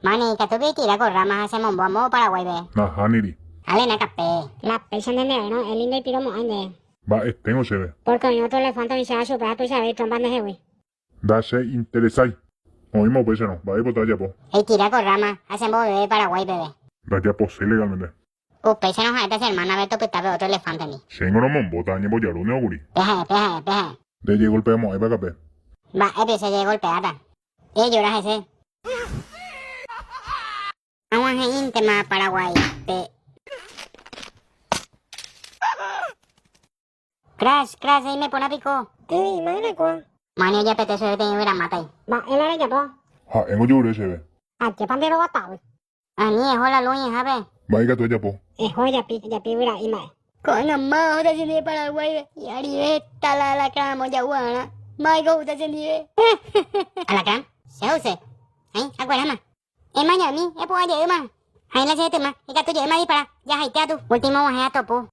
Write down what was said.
Mani, que tú tira con ramas hacemos vamos para Guaybé. Na haniri. Ale na capé. La pecha de no, el lindo y piromo ande. Ba tengo sebe. Porque no te le falta ni se ha superado tu saber trompas de jewe. Da se interesai. Oímos pues no. Va a ir por allá po. El tira con ramas hacemos bebé para Guaybé. Da ya po se legalmente. Pecha nos a esta hermana ver tu pitabe otro elefante ni. Sengo no mon bota ni boya lo ne oguri. Peje. De llegó el pemo ahí para capé. Va, se llegó golpeada. Lloras ese. Vamos a íntima Paraguay. Crash, ahí me pone a pico. Mana ko. Mani ya pete suerte y hubiera matado. Va, él era ya po. Ha, engo yo ure sebe. ¿Qué pandero va a estar? Ani, es hola luña, ¿sabes? Va y gato ya po. Es ya pi, hubiera y más. Con la más otra se de Paraguay. Y arribeta la cama ya buena. Mai go ta se de. A la cama. Se use. Ay, agua más. Es mañana, es por allá más. Hay la gente más. Y que tú lleves más para. Ya hay teatro. Último, vas a topo.